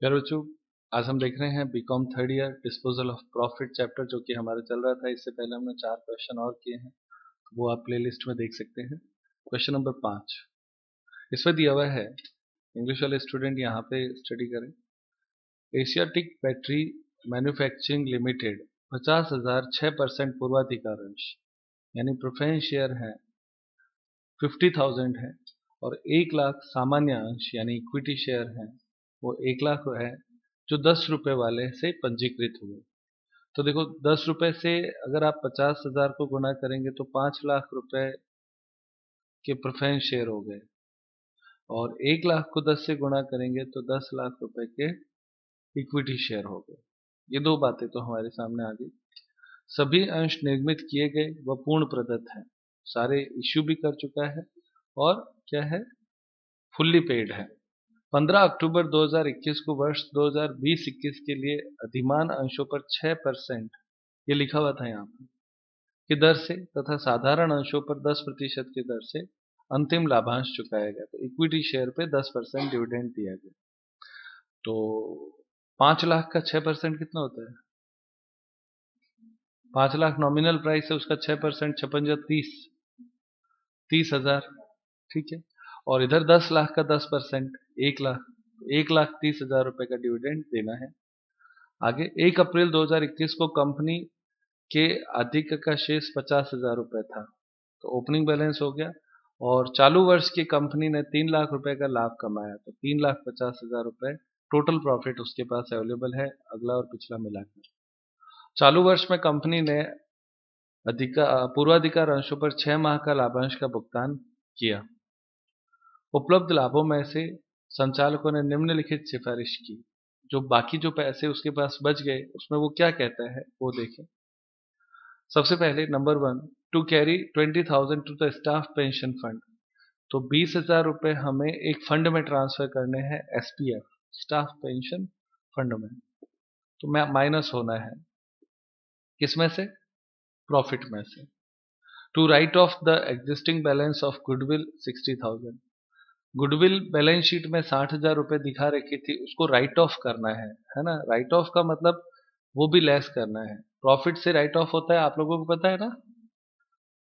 प्यारे बच्चों, आज हम देख रहे हैं BCom third year disposal of profit chapter, जो कि हमारा चल रहा था। इससे पहले हमने 4 क्वेश्चन और किए हैं, वो आप प्लेलिस्ट में देख सकते हैं। क्वेश्चन नंबर 5 इसमें दिया हुआ है, इंग्लिश वाले स्टूडेंट यहाँ पे स्टडी करें। एशियाटिक बैटरी मैन्युफैक्चरिंग लिमिटेड 50,000 6% पूर्वाधिकार अंश यानी प्रेफरेंस शेयर है 50,000 है, और 1 लाख सामान्य अंश यानी इक्विटी शेयर है वो 1 लाख है, जो 10 रुपए वाले से पंजीकृत हुए। तो देखो, 10 रुपए से अगर आप 50,000 को गुना करेंगे तो 5 लाख रुपए के प्रेफरेंस शेयर हो गए, और 1 लाख को 10 से गुना करेंगे तो 10 लाख रुपए के इक्विटी शेयर हो गए। ये दो बातें तो हमारे सामने आ गई। सभी अंश निर्मित किए गए व पूर्ण प्रदत्त हैं, सारे इश्यू भी कर चुका है और क्या है, फुल्ली पेड है। 15 अक्टूबर 2021 को वर्ष 2020-21 के लिए अधिमान अंशों पर 6% ये लिखा हुआ था यहाँ पर की दर से तथा साधारण अंशों पर 10% की दर से अंतिम लाभांश चुकाया गया। तो इक्विटी शेयर पे 10% डिविडेंड दिया गया। तो 5 लाख का 6% कितना होता है? 5 लाख नॉमिनल प्राइस है, उसका 6% 56 30,000, ठीक है। और इधर 10 लाख का 10% 1,30,000 रुपए का डिविडेंड देना है। आगे 1 अप्रैल 2021 को कंपनी के अधिक का शेष 50,000 रुपए था, तो ओपनिंग बैलेंस हो गया। और चालू वर्ष की कंपनी ने 3 लाख रुपए का लाभ कमाया, तो 3,50,000 रुपए टोटल प्रॉफिट उसके पास अवेलेबल है, अगला और पिछला मिलाकर। चालू वर्ष में कंपनी ने पूर्वाधिकार अंशों पर 6 माह का लाभांश का भुगतान किया। उपलब्ध लाभों में से संचालकों ने निम्नलिखित सिफारिश की। जो बाकी जो पैसे उसके पास बच गए उसमें वो क्या कहता है वो देखें। सबसे पहले number 1, to carry 20,000 to the staff pension fund. तो 20,000 रुपए हमें एक फंड में ट्रांसफर करने हैं, एसपीएफ स्टाफ पेंशन फंड में। तो माइनस होना है किसमें से? प्रॉफिट में से। To write off the existing balance of goodwill 60,000। Goodwill balance sheet में 60,000 रुपए दिखा रखी थी, उसको राइट ऑफ करना है ना। राइट ऑफ का मतलब वो भी लेस करना है। प्रॉफिट से राइट ऑफ होता है, आप लोगों को पता है ना।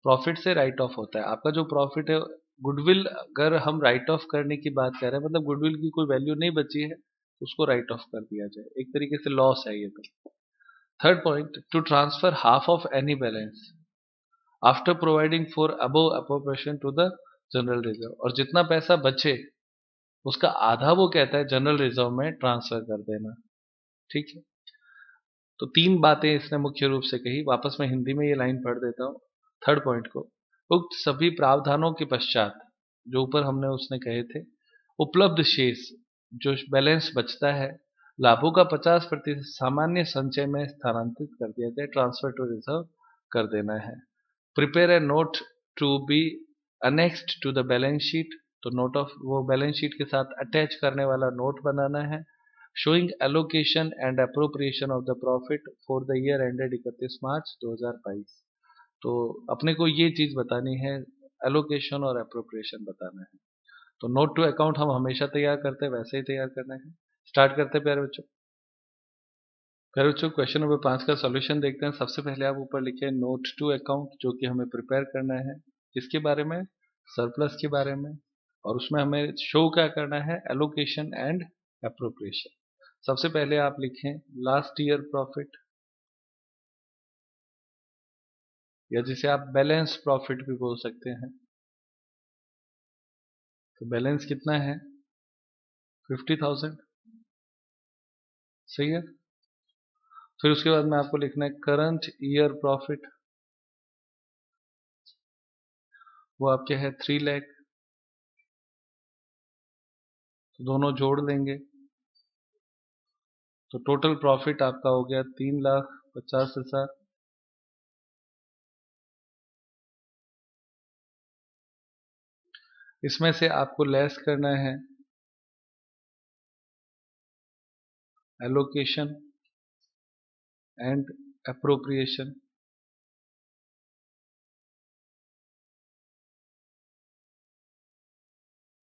प्रॉफिट से राइट ऑफ होता है आपका जो प्रॉफिट है। गुडविल अगर हम राइट ऑफ करने की बात कर रहे हैं, मतलब गुडविल की कोई वैल्यू नहीं बची है, उसको राइट ऑफ कर दिया जाए, एक तरीके से लॉस है ये तो। Third point, to transfer half of any balance after providing for above appropriation to the general reserve. और जितना पैसा बचे उसका आधा वो कहता है जनरल रिजर्व में ट्रांसफर कर देना, ठीक है। तो 3 बातें इसने मुख्य रूप से कही। वापस मैं हिंदी में ये लाइन पढ़ देता हूँ थर्ड पॉइंट को। उक्त सभी प्रावधानों के पश्चात, जो ऊपर हमने उसने कहे थे, उपलब्ध शेष जो बैलेंस बचता है, लाभों का 50% सामान्य संचय में स्थानांतरित कर दिया जाए, ट्रांसफर टू रिजर्व कर देना है। Prepare a note to be annexed to the balance sheet. तो नोट ऑफ वो बैलेंस शीट के साथ अटैच करने वाला नोट बनाना है। Showing allocation and appropriation of the profit for the year ended 31 March 2022। तो अपने को ये चीज बतानी है, एलोकेशन और अप्रोप्रिएशन बताना है। तो नोट टू अकाउंट हम हमेशा तैयार करते हैं, वैसे ही तैयार करना है। स्टार्ट करते हैं प्यारे बच्चों। प्यारे बच्चों, क्वेश्चन नंबर 5 का सॉल्यूशन देखते हैं। सबसे पहले आप ऊपर लिखे नोट टू अकाउंट, जो कि हमें प्रिपेयर करना है किसके बारे में? सरप्लस के बारे में। और उसमें हमें शो क्या करना है? Allocation and appropriation. सबसे पहले आप लिखें लास्ट ईयर प्रॉफिट, या जिसे आप बैलेंस प्रॉफिट भी बोल सकते हैं। तो बैलेंस कितना है? 50,000, सही है। फिर उसके बाद में आपको लिखना है करंट ईयर प्रॉफिट, वो आपके है 3 लाख। तो दोनों जोड़ देंगे तो टोटल प्रॉफिट आपका हो गया 3,50,000। इसमें से आपको लेस करना है एलोकेशन एंड अप्रोप्रिएशन।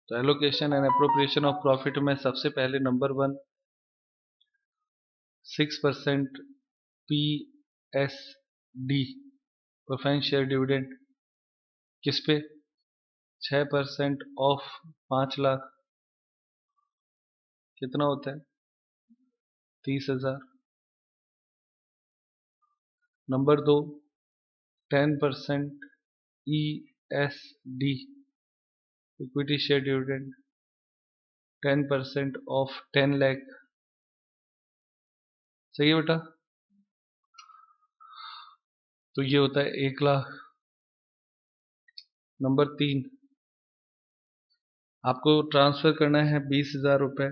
तो allocation and appropriation of profit में सबसे पहले number 1 6% PSD preference share dividend किस पे? 6% ऑफ 5 लाख कितना होता है? 30,000। Number 2, 10% ESD equity share dividend 10% of 10 lakh. सही है बेटा? तो ये होता है 1 लाख। नंबर 3, आपको ट्रांसफर करना है 20,000 रुपये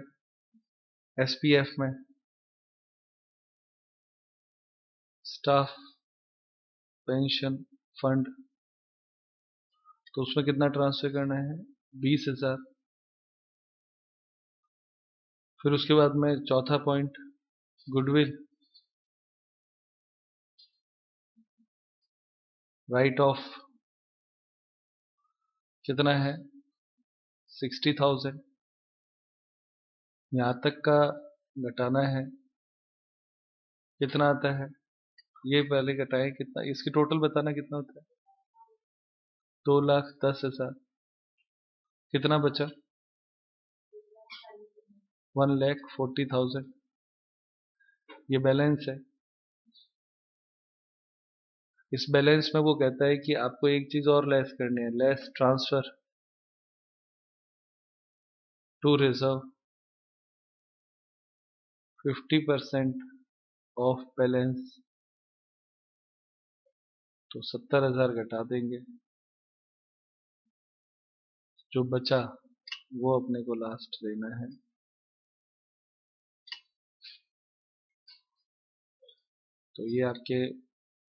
SPF में, स्टाफ पेंशन फंड। तो उसमें कितना ट्रांसफर करना है? 20,000। फिर उसके बाद में चौथा पॉइंट, गुडविल राइट ऑफ कितना है? 60,000। यहाँ तक का घटाना है, कितना आता है? ये पहले घटाए कितना, इसकी टोटल बताना कितना होता है? 2,10,000। कितना बचा? 1,40,000। ये बैलेंस है। इस बैलेंस में वो कहता है कि आपको एक चीज और लेस करनी है, less transfer to reserve 50% of balance. तो 70,000 घटा देंगे, जो बचा वो अपने को लास्ट देना है। तो ये आपके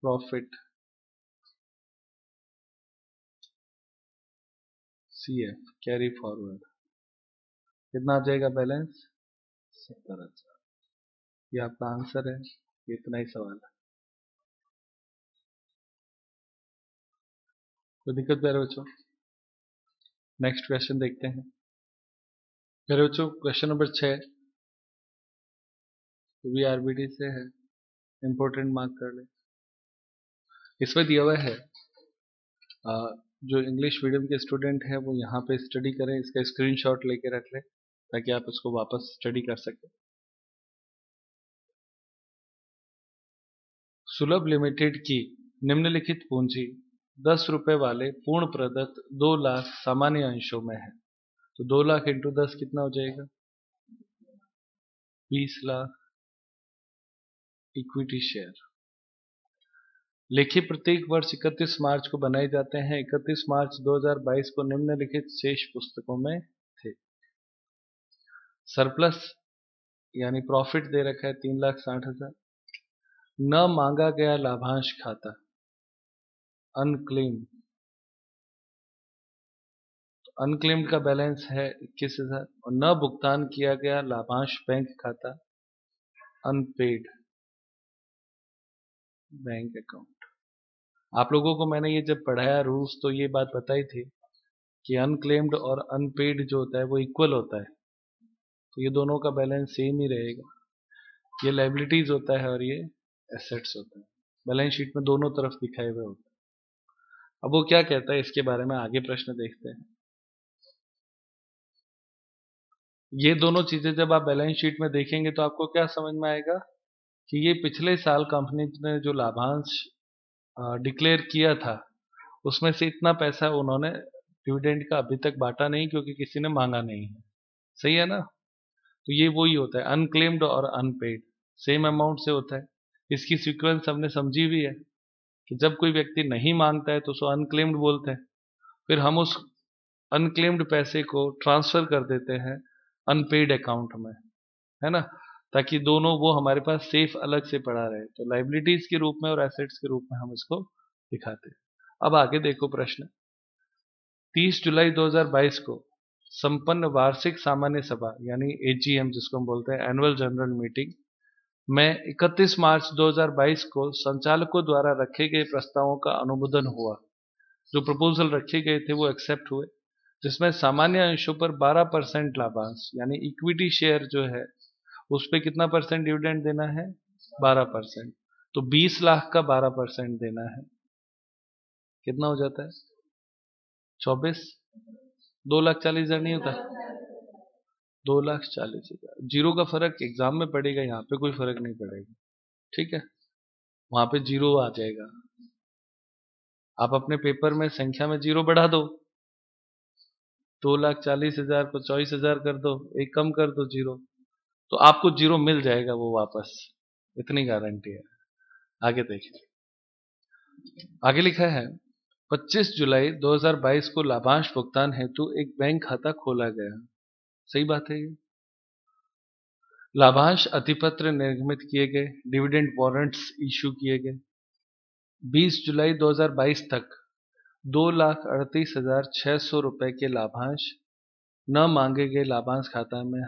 प्रॉफिट CF कैरी फॉरवर्ड कितना आ जाएगा बैलेंस? 70,000। ये आपका आंसर है। इतना ही सवाल है। कोई दिक्कत प्यारे बच्चों? नेक्स्ट क्वेश्चन देखते हैं। प्यारे बच्चों, क्वेश्चन नंबर 6 भी RBD से है, इंपोर्टेंट मार्क कर ले। इसमें दिया हुआ है जो इंग्लिश मीडियम के स्टूडेंट हैं वो यहाँ पे स्टडी करें, इसका स्क्रीनशॉट लेके रख लें ताकि आप इसको वापस स्टडी कर सकें। सुलभ लिमिटेड की निम्नलिखित पूंजी 10 रुपए वाले पूर्ण प्रदत्त 2 लाख सामान्य अंशों में है। तो 2 लाख इंटू 10 कितना हो जाएगा? 20 लाख इक्विटी शेयर। लेखी प्रत्येक वर्ष 31 मार्च को बनाए जाते हैं। 31 मार्च 2022 को निम्नलिखित शेष पुस्तकों में थे। सरप्लस यानी प्रॉफिट दे रखा है 3,60,000। न मांगा गया लाभांश खाता अनक्लेम्ड, अनक्लेम्ड का बैलेंस है 21,000। और न भुगतान किया गया लाभांश बैंक खाता अनपेड बैंक अकाउंट। आप लोगों को मैंने ये जब पढ़ाया रूल्स तो ये बात बताई थी कि अनक्लेम्ड और अनपेड जो होता है वो इक्वल होता है। तो ये दोनों का बैलेंस सेम ही रहेगा। ये लाइबिलिटीज होता है और ये एसेट्स होता है। बैलेंस शीट में दोनों तरफ दिखाए हुए होते हैं। अब वो क्या कहता है इसके बारे में आगे प्रश्न देखते हैं। ये दोनों चीजें जब आप बैलेंस शीट में देखेंगे तो आपको क्या समझ में आएगा कि ये पिछले साल कंपनी ने जो लाभांश डिक्लेयर किया था उसमें से इतना पैसा उन्होंने डिविडेंड का अभी तक बांटा नहीं क्योंकि किसी ने मांगा नहीं है। सही है ना? तो ये वही होता है, अनक्लेम्ड और अनपेड सेम अमाउंट से होता है। इसकी सीक्वेंस हमने समझी भी है कि जब कोई व्यक्ति नहीं मांगता है तो उसको अनक्लेम्ड बोलते हैं, फिर हम उस अनक्लेम्ड पैसे को ट्रांसफर कर देते हैं अनपेड अकाउंट में, है ना, ताकि दोनों वो हमारे पास सेफ अलग से पड़ा रहे। तो लाइबिलिटीज के रूप में और एसेट्स के रूप में हम इसको दिखाते हैं। अब आगे देखो प्रश्न। 30 जुलाई 2022 को संपन्न वार्षिक सामान्य सभा यानी AGM जिसको हम बोलते हैं एनुअल जनरल मीटिंग में 31 मार्च 2022 को संचालकों द्वारा रखे गए प्रस्तावों का अनुमोदन हुआ। जो प्रपोजल रखे गए थे वो एक्सेप्ट हुए, जिसमें सामान्य अंशों पर 12% लाभांश यानी इक्विटी शेयर जो है उस पे कितना परसेंट डिविडेंड देना है? 12%। तो 20 लाख का 12% देना है, कितना हो जाता है? 24। 2,40,000 नहीं होता? 2,40,000। जीरो का फर्क एग्जाम में पड़ेगा, यहाँ पे कोई फर्क नहीं पड़ेगा, ठीक है? वहां पे जीरो आ जाएगा। आप अपने पेपर में संख्या में जीरो बढ़ा दो, 2,40,000 को 24,000 कर दो, एक कम कर दो जीरो, तो आपको जीरो मिल जाएगा वो वापस, इतनी गारंटी है। आगे देखिए, आगे लिखा है 25 जुलाई 2022 को लाभांश भुगतान हेतु एक बैंक खाता खोला गया। सही बात है ये। लाभांश अधिपत्र निर्गमित किए गए, डिविडेंड वारंट्स इशू किए गए। 20 जुलाई 2022 तक 2,38,600 रुपए के लाभांश न मांगे गए लाभांश खाता में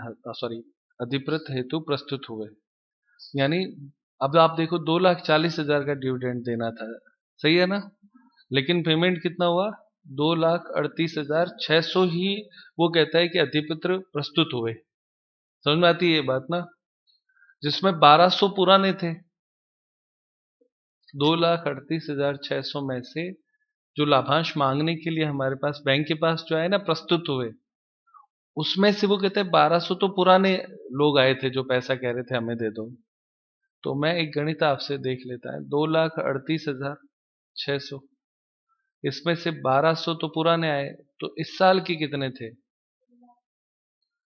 अधिपत्र हेतु प्रस्तुत हुए। यानी अब आप देखो 2,40,000 का डिविडेंड देना था, सही है ना? लेकिन पेमेंट कितना हुआ? 2,38,600 ही वो कहता है कि अधिपत्र प्रस्तुत हुए। समझ में आती है ये बात ना? जिसमें 1,200 पुराने थे। 2,38,600 में से जो लाभांश मांगने के लिए हमारे पास बैंक के पास जो आए ना, प्रस्तुत हुए, उसमें से वो कहते हैं 1,200 तो पुराने लोग आए थे जो पैसा कह रहे थे हमें दे दो। तो मैं एक गणित आपसे देख लेता है, 2,38,600, इसमें से 1,200 तो पुराने आए, तो इस साल के कितने थे?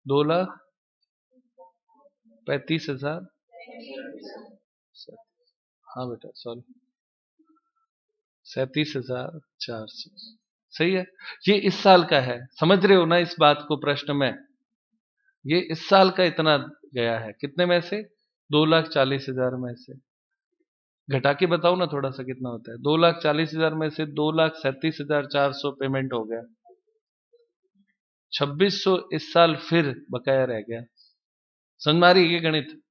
2,35,000। हाँ बेटा सॉरी, 37,400। सही है। ये इस साल का है, समझ रहे हो ना इस बात को? प्रश्न में ये इस साल का इतना गया है, कितने में से? 2,40,000 में से घटा के बताओ ना थोड़ा सा, कितना होता है? 2,40,000 में से 2,37,400 पेमेंट हो गया, 2,600 इस साल फिर बकाया रह गया। समझ में आ रही है ये गणित?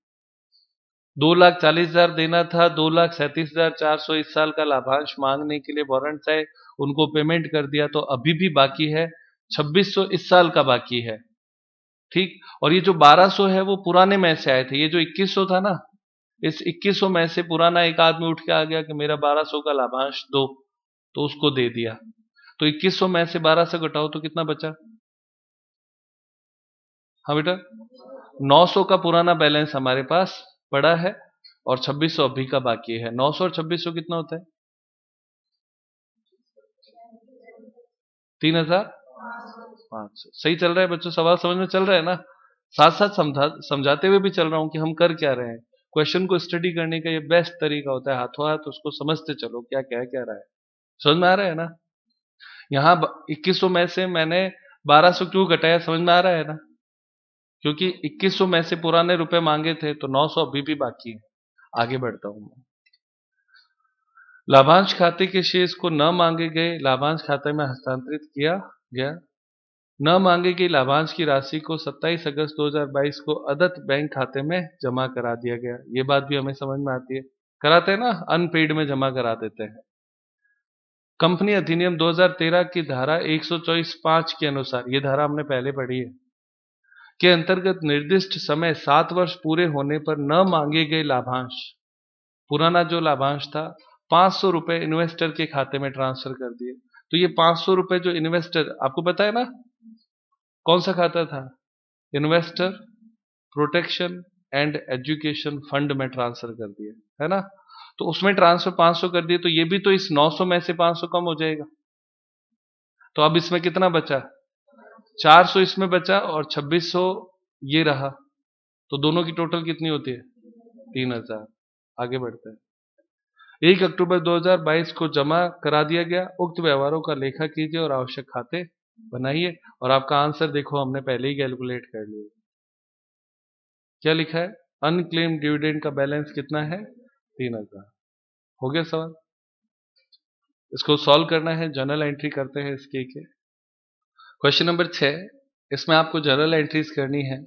2,40,000 देना था, 2,37,400 इस साल का लाभांश मांगने के लिए वारंट्स है, उनको पेमेंट कर दिया, तो अभी भी बाकी है 2,600 इस साल का बाकी है, ठीक? और ये जो 1,200 है वो पुराने में से आए थे। ये जो 2,100 था ना, इस 2,100 में से पुराना एक आदमी उठ के आ गया कि मेरा 1,200 का लाभांश दो, तो उसको दे दिया। तो 2,100 में से 1,200 घटाओ तो कितना बचा? हाँ बेटा, 900 का पुराना बैलेंस हमारे पास पड़ा है और 2,600 अभी का बाकी है। 900 और 2,600 कितना होता है? 3,500। सही चल रहा है बच्चों? सवाल समझ में चल रहा है ना? साथ साथ समझाते हुए भी चल रहा हूं कि हम कर क्या रहे हैं। क्वेश्चन को स्टडी करने का ये बेस्ट तरीका होता है, हाथों हाथ उसको समझते चलो क्या कह क्या रहा है। समझ में आ रहा है ना? यहाँ 2,100 में से मैंने 1,200 क्यों घटाया, समझ में आ रहा है ना? क्योंकि 2,100 में से पुराने रुपए मांगे थे, तो 900 अभी भी बाकी है। आगे बढ़ता हूं मैं। लाभांश खाते के शेष को न मांगे गए लाभांश खाते में हस्तांतरित किया गया। न मांगे गई लाभांश की राशि को 27 अगस्त 2022 को अदत्त बैंक खाते में जमा करा दिया गया। ये बात भी हमें समझ में आती है, कराते हैं ना, अनपेड में जमा करा देते हैं। कंपनी अधिनियम 2013 की धारा 124(5) के अनुसार, ये धारा हमने पहले पढ़ी है, के अंतर्गत निर्दिष्ट समय 7 वर्ष पूरे होने पर न मांगे गए लाभांश, पुराना जो लाभांश था, 500 रुपए इन्वेस्टर के खाते में ट्रांसफर कर दिए। तो ये 500 रुपए जो इन्वेस्टर, आपको पता है ना कौन सा खाता था? Investor protection and education fund में ट्रांसफर कर दिए, है ना? तो उसमें ट्रांसफर 500 कर दिए, तो ये भी तो इस 900 में से 500 कम हो जाएगा। तो अब इसमें कितना बचा? 400 इसमें बचा और 2,600 ये रहा, तो दोनों की टोटल कितनी होती है? 3,000। आगे बढ़ते हैं। 1 अक्टूबर 2022 को जमा करा दिया गया। उक्त व्यवहारों का लेखा कीजिए और आवश्यक खाते बनाइए। और आपका आंसर देखो, हमने पहले ही कैलकुलेट कर लिया। क्या लिखा है? अनक्लेम डिविडेंड का बैलेंस कितना है? 3,000। हो गया सवाल? इसको सॉल्व करना है, जर्नल एंट्री करते हैं इसके के। क्वेश्चन नंबर 6, इसमें आपको जर्नल एंट्रीज करनी है।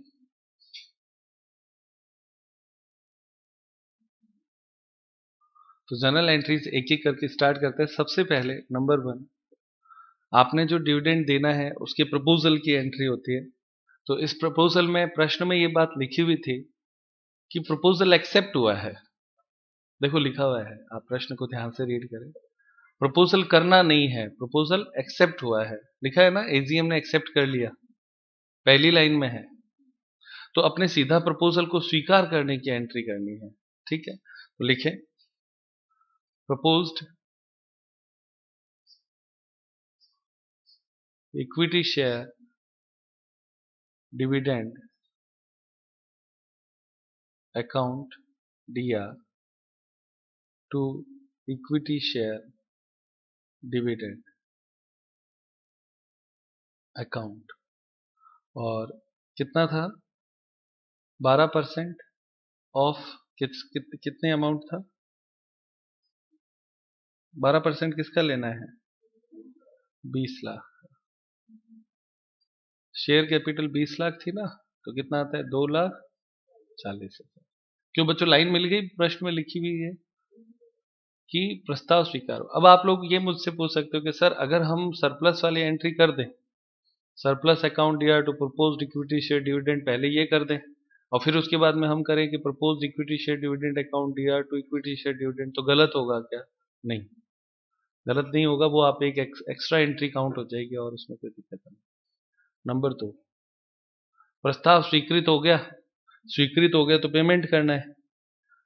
तो जर्नल एंट्रीज एक एक करके स्टार्ट करते हैं। सबसे पहले नंबर 1, आपने जो डिविडेंड देना है उसके प्रपोजल की एंट्री होती है। तो इस प्रपोजल में प्रश्न में ये बात लिखी हुई थी कि प्रपोजल एक्सेप्ट हुआ है। देखो लिखा हुआ है, आप प्रश्न को ध्यान से रीड करें। प्रपोजल करना नहीं है, प्रपोजल एक्सेप्ट हुआ है, लिखा है ना, एजीएम ने एक्सेप्ट कर लिया, पहली लाइन में है। तो अपने सीधा प्रपोजल को स्वीकार करने की एंट्री करनी है। ठीक है, तो लिखें proposed equity share dividend account DR to equity share dividend account. और कितना था, 12% ऑफ कितने अमाउंट था, 12% किसका लेना है, 20 लाख। शेयर कैपिटल 20 लाख थी ना, तो कितना आता है, 2,40,000। क्यों बच्चों, लाइन मिल गई, प्रश्न में लिखी हुई है कि प्रस्ताव स्वीकार। अब आप लोग ये मुझसे पूछ सकते हो कि सर अगर हम सरप्लस वाली एंट्री कर दें, surplus account dear to proposed equity share dividend, पहले ये कर दें और फिर उसके बाद में हम करें कि proposed equity share dividend account dear to equity share dividend, तो गलत होगा क्या? नहीं, गलत नहीं होगा, वो आप एक एक्स्ट्रा एंट्री काउंट हो जाएगी और उसमें कोई दिक्कत नहीं। नंबर 2, प्रस्ताव स्वीकृत हो गया, स्वीकृत हो गया तो पेमेंट करना है।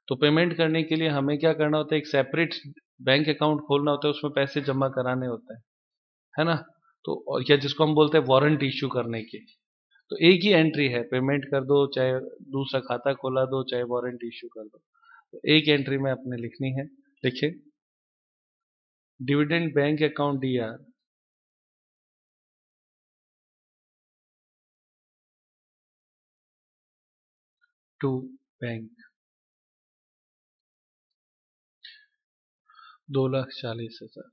तो पेमेंट करने के लिए हमें क्या करना होता है, एक सेपरेट बैंक अकाउंट खोलना होता है, उसमें पैसे जमा कराने होते हैं, है ना। तो और या जिसको हम बोलते हैं वारंट इश्यू करने की, तो एक ही एंट्री है, पेमेंट कर दो, चाहे दूसरा खाता खोला दो, चाहे वारंट इश्यू कर दो, तो एक एंट्री में अपने लिखनी है। लिखे dividend bank account DR to bank 2,40,000,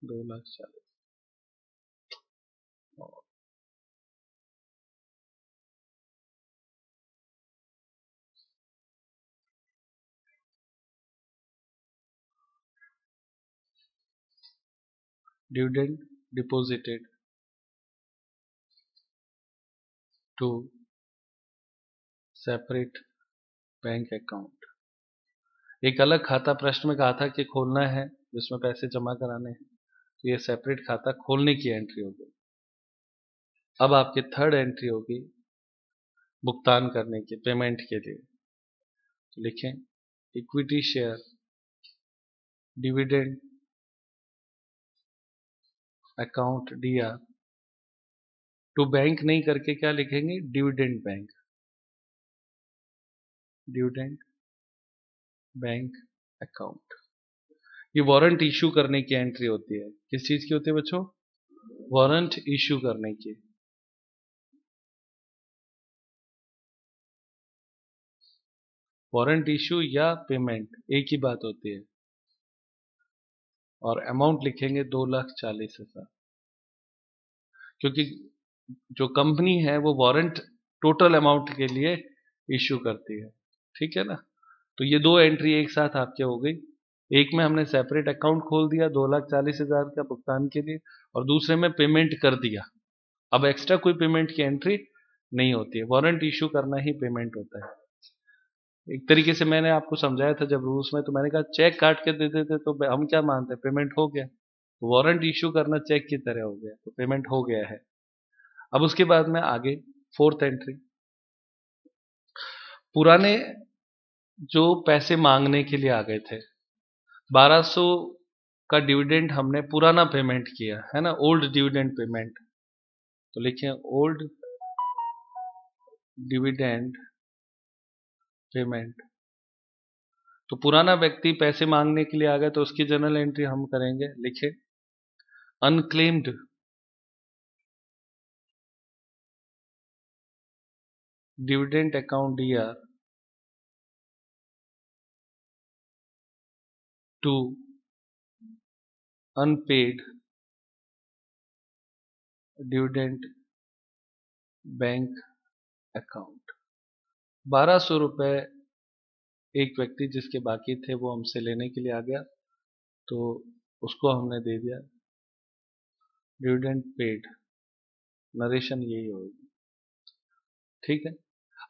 2,40,000। Dividend deposited to separate bank account. एक अलग खाता प्रश्न में कहा था कि खोलना है जिसमें पैसे जमा कराने हैं, तो ये सेपरेट खाता खोलने की एंट्री होगी। अब आपकी थर्ड एंट्री होगी भुगतान करने की, पेमेंट के लिए। तो लिखें equity share dividend account DR to bank नहीं करके क्या लिखेंगे, dividend bank, dividend bank account. ये वारंट इश्यू करने की एंट्री होती है। किस चीज की होती है बच्चों, वारंट इश्यू करने की। वारंट इश्यू या पेमेंट एक ही बात होती है। और अमाउंट लिखेंगे 2,40,000, क्योंकि जो कंपनी है वो वारंट टोटल अमाउंट के लिए इश्यू करती है। ठीक है ना, तो ये दो एंट्री एक साथ आपके हो गई। एक में हमने सेपरेट अकाउंट खोल दिया 2,40,000 का भुगतान के लिए, और दूसरे में पेमेंट कर दिया। अब एक्स्ट्रा कोई पेमेंट की एंट्री नहीं होती है, वारंट इश्यू करना ही पेमेंट होता है। एक तरीके से मैंने आपको समझाया था जब रूल्स में, तो मैंने कहा चेक काट के दे देते तो हम क्या मानते हैं, पेमेंट हो गया। वारंट इश्यू करना चेक की तरह हो गया, तो पेमेंट हो गया है। अब उसके बाद में आगे फोर्थ एंट्री, पुराने जो पैसे मांगने के लिए आ गए थे, 1,200 का डिविडेंड हमने पुराना पेमेंट किया है ना, ओल्ड डिविडेंड पेमेंट। तो लिखें ओल्ड डिविडेंड पेमेंट। तो पुराना व्यक्ति पैसे मांगने के लिए आ गया, तो उसकी जनरल एंट्री हम करेंगे। लिखे unclaimed dividend account DR to unpaid dividend bank account. 1,200 रुपए एक व्यक्ति जिसके बाकी थे वो हमसे लेने के लिए आ गया, तो उसको हमने दे दिया, डिविडेंड पेड, नरेशन यही होगी। ठीक है,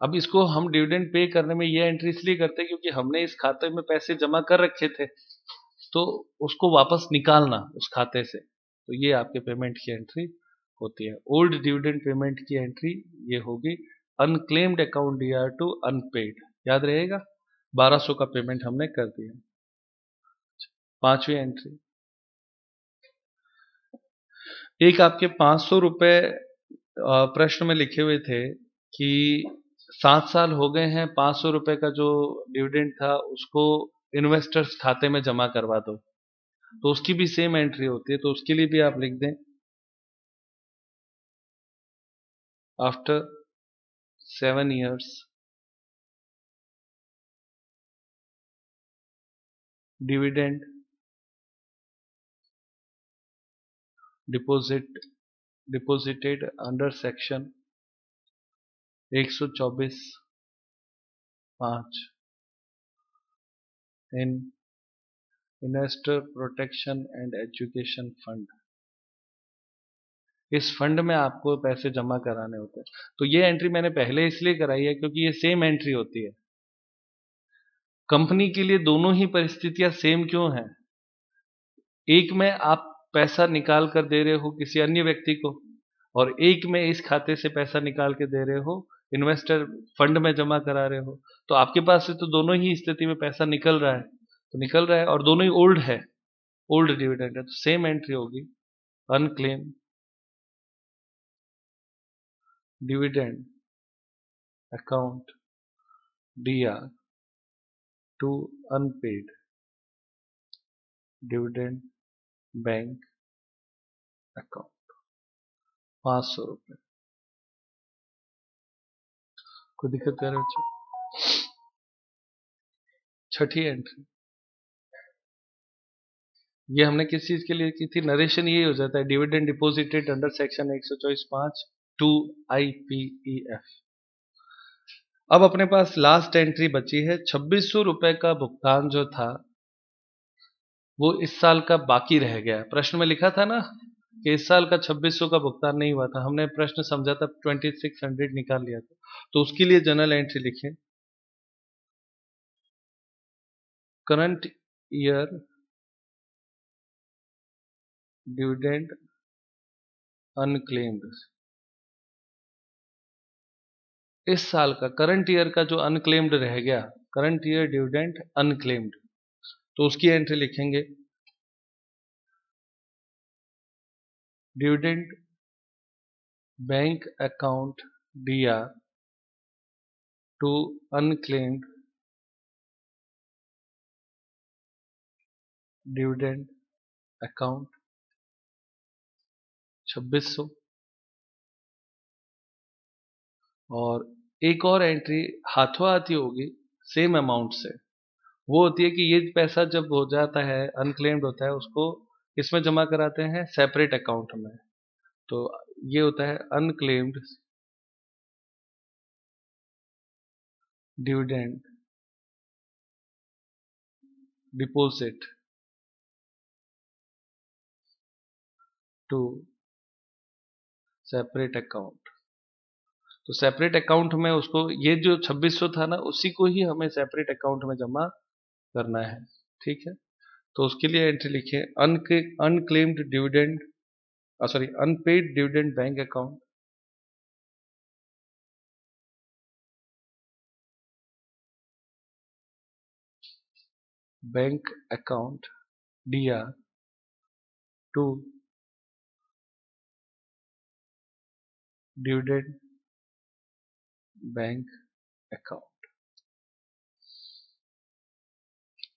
अब इसको हम डिविडेंड पे करने में ये एंट्री इसलिए करते हैं क्योंकि हमने इस खाते में पैसे जमा कर रखे थे, तो उसको वापस निकालना उस खाते से, तो ये आपके पेमेंट की एंट्री होती है। ओल्ड डिविडेंड पेमेंट की एंट्री ये होगी, unclaimed account DR to unpaid, याद रहेगा 1200 का पेमेंट हमने कर दिया। पांचवी एंट्री, एक आपके 500 रुपए प्रश्न में लिखे हुए थे कि 7 साल हो गए हैं, 500 रुपए का जो डिविडेंड था उसको इन्वेस्टर्स खाते में जमा करवा दो, तो उसकी भी सेम एंट्री होती है, तो उसके लिए भी आप लिख दें after 7 years dividend deposited under section 124(5) in investor protection and education fund, इस फंड में आपको पैसे जमा कराने होते हैं। तो ये एंट्री मैंने पहले इसलिए कराई है क्योंकि ये सेम एंट्री होती है। कंपनी के लिए दोनों ही परिस्थितियां सेम क्यों हैं? एक में आप पैसा निकाल कर दे रहे हो किसी अन्य व्यक्ति को, और एक में इस खाते से पैसा निकाल के दे रहे हो, इन्वेस्टर फंड में जमा करा रहे हो, तो आपके पास से तो दोनों ही स्थिति में पैसा निकल रहा है, तो निकल रहा है, और दोनों ही ओल्ड है, ओल्ड डिविडेंड है, तो सेम एंट्री होगी unclaim dividend account DR to unpaid dividend bank account 500 रुपए। कोई दिक्कत कर रहे हो? छठी एंट्री, ये हमने किस चीज के लिए की थी? नरेशन यही हो जाता है, dividend deposited under section 124(5) to IPEF। अब अपने पास लास्ट एंट्री बची है, 2600 रुपए का भुगतान जो था वो इस साल का बाकी रह गया। प्रश्न में लिखा था ना कि इस साल का 2600 का भुगतान नहीं हुआ था, हमने प्रश्न समझा था 2600 निकाल लिया था, तो उसके लिए जनरल एंट्री लिखें, करंट ईयर डिविडेंड अनक्लेम्ड, इस साल का करंट ईयर का जो अनक्लेम्ड रह गया, करंट ईयर डिविडेंड अनक्लेम्ड, तो उसकी एंट्री लिखेंगे dividend bank account DR to unclaimed dividend account 2600। और एक और एंट्री हाथों हाथ ही होगी सेम अमाउंट से, वो होती है कि ये पैसा जब हो जाता है अनक्लेम्ड होता है, उसको इसमें जमा कराते हैं सेपरेट अकाउंट में, तो ये होता है unclaimed dividend deposit to separate account. तो सेपरेट अकाउंट में उसको, ये जो 2600 था ना, उसी को ही हमें सेपरेट अकाउंट में जमा करना है, ठीक है। तो उसके लिए एंट्री लिखिए unclaimed dividend, sorry unpaid dividend bank account bank account DR to dividend bank account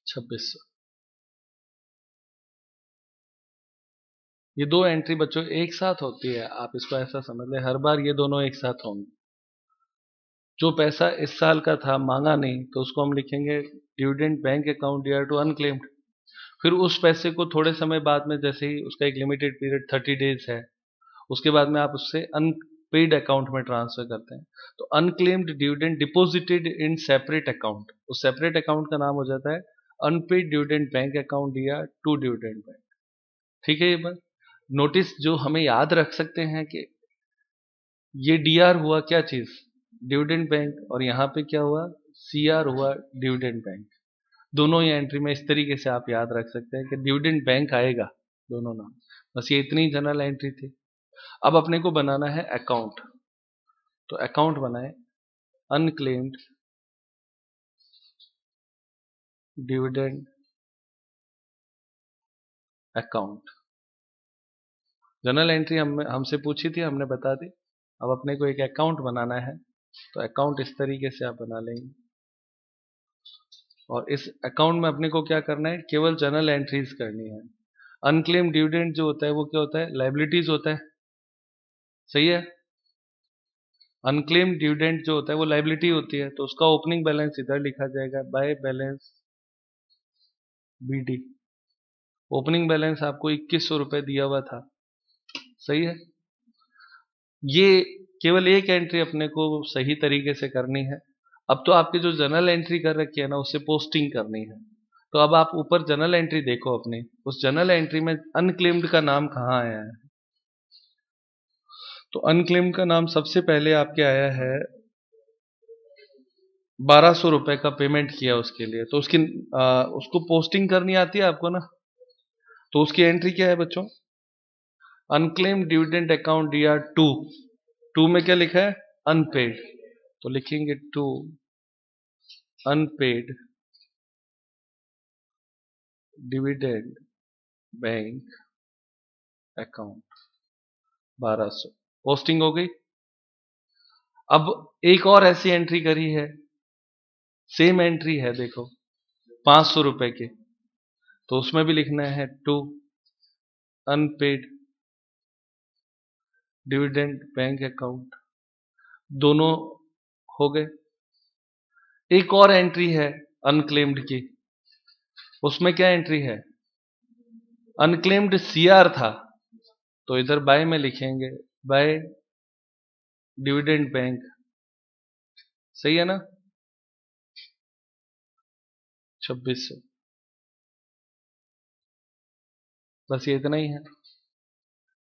2600। ये दो एंट्री बच्चों एक साथ होती है, आप इसको ऐसा समझ लें, हर बार ये दोनों एक साथ होंगे। जो पैसा इस साल का था मांगा नहीं, तो उसको हम लिखेंगे dividend bank account DR to unclaimed. फिर उस पैसे को थोड़े समय बाद में, जैसे ही उसका एक लिमिटेड पीरियड 30 डेज है, उसके बाद में आप उससे अनपेड अकाउंट में ट्रांसफर करते हैं, तो unclaimed dividend deposited in separate account, उस सेपरेट अकाउंट का नाम हो जाता है unpaid dividend bank account DR to dividend bank. ठीक है, ये बात नोटिस जो हमें याद रख सकते हैं कि ये डीआर हुआ क्या चीज, डिविडेंड बैंक, और यहाँ पे क्या हुआ, CR हुआ डिविडेंड बैंक। दोनों ही एंट्री में इस तरीके से आप याद रख सकते हैं कि डिविडेंड बैंक आएगा, दोनों नाम। बस ये इतनी जनरल एंट्री थी। अब अपने को बनाना है अकाउंट, तो अकाउंट बनाए unclaimed dividend account. General entry हमसे पूछी थी, हमने बता दी। अब अपने को एक अकाउंट बनाना है, तो अकाउंट इस तरीके से आप बना लेंगे। और इस अकाउंट में अपने को क्या करना है, केवल जनरल एंट्रीज करनी है। अनक्लेम डिविडेंड जो होता है वो क्या होता है, लाइबिलिटीज होता है, सही है। अनक्लेम डिविडेंड जो होता है वो लाइबिलिटी होती है, तो उसका ओपनिंग बैलेंस इधर लिखा जाएगा by balance BD। Opening balance आपको 2100 रुपए दिया हुआ था, सही है। ये केवल एक एंट्री अपने को सही तरीके से करनी है। अब तो आपकी जो जनरल एंट्री कर रखी है ना, उससे पोस्टिंग करनी है। तो अब आप ऊपर जनरल एंट्री देखो अपनी, उस जनरल एंट्री में अनक्लेम्ड का नाम कहाँ आया है। तो अनक्लेम्ड का नाम सबसे पहले आपके आया है 1200 रुपए का पेमेंट किया उसके लिए, तो उसको पोस्टिंग करनी आती है आपको ना। तो उसकी एंट्री क्या है बच्चों, अनक्लेम्ड डिविडेंड अकाउंट DR2। में क्या लिखा है, अनपेड, तो लिखेंगे to unpaid dividend bank account 1200, posting हो गई। अब एक और ऐसी एंट्री करी है, सेम एंट्री है देखो 500 रुपए की, तो उसमें भी लिखना है to unpaid dividend bank account, दोनों हो गए। एक और एंट्री है अनक्लेम्ड की, उसमें क्या एंट्री है, अनक्लेम्ड CR था, तो इधर बाय में लिखेंगे बाय डिविडेंड बैंक, सही है ना, 2600। बस ये इतना ही है।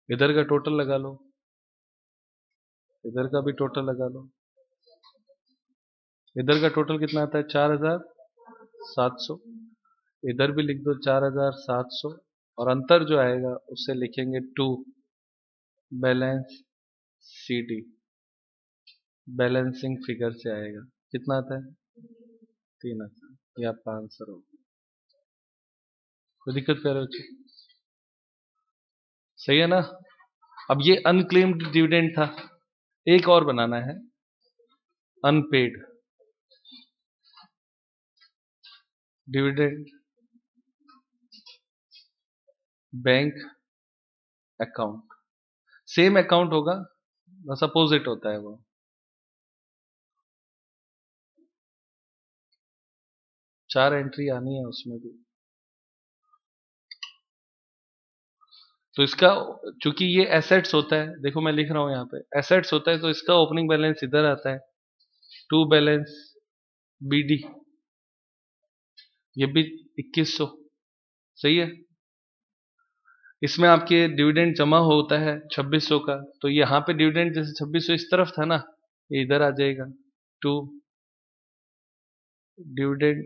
इधर का टोटल लगा लो, इधर का भी टोटल लगा लो। इधर का टोटल कितना आता है, 4700। इधर भी लिख दो 4700, और अंतर जो आएगा उससे लिखेंगे to balance CD, balancing figure से आएगा। कितना आता है, 3000 या 500। कोई दिक्कत कर रहे हो, सही है ना। अब ये अनक्लेम्ड डिविडेंड था, एक और बनाना है unpaid dividend bank account. Same account होगा, बस अपोजिट होता है वो। चार एंट्री आनी है उसमें भी। तो इसका, चूंकि ये एसेट्स होता है, देखो मैं लिख रहा हूं यहाँ पे एसेट्स होता है, तो इसका ओपनिंग बैलेंस इधर आता है टू बैलेंस BD, ये भी 2100, सही है। इसमें आपके डिविडेंड जमा होता है 2600 का, तो यहाँ पे डिविडेंड जैसे 2600 इस तरफ था ना, ये इधर आ जाएगा टू डिविडेंड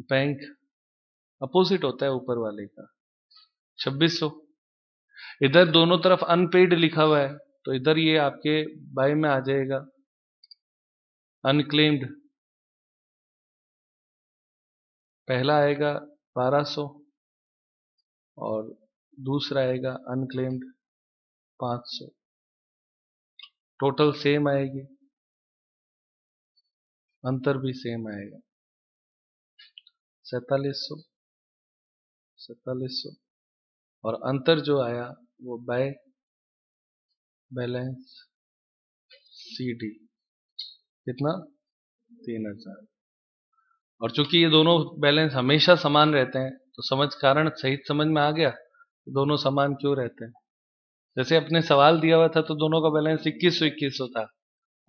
बैंक, अपोजिट होता है ऊपर वाले का, 2600। इधर दोनों तरफ अनपेड लिखा हुआ है, तो इधर ये आपके बाय में आ जाएगा अनक्लेम्ड, पहला आएगा 1200 और दूसरा आएगा अनक्लेम्ड 500, टोटल सेम आएगी, अंतर भी सेम आएगा 4700 4700, और अंतर जो आया वो बाय बैलेंस CD, कितना, 3000। और चूंकि ये दोनों बैलेंस हमेशा समान रहते हैं, तो समझ कारण सही समझ में आ गया, दोनों समान क्यों रहते हैं। जैसे अपने सवाल दिया हुआ था तो दोनों का बैलेंस 2100 था,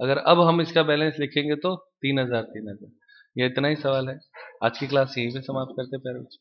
अगर अब हम इसका बैलेंस लिखेंगे तो 3000 3000। ये इतना ही सवाल है। आज की क्लास यहीं पे समाप्त करते हैं पेरेंट्स।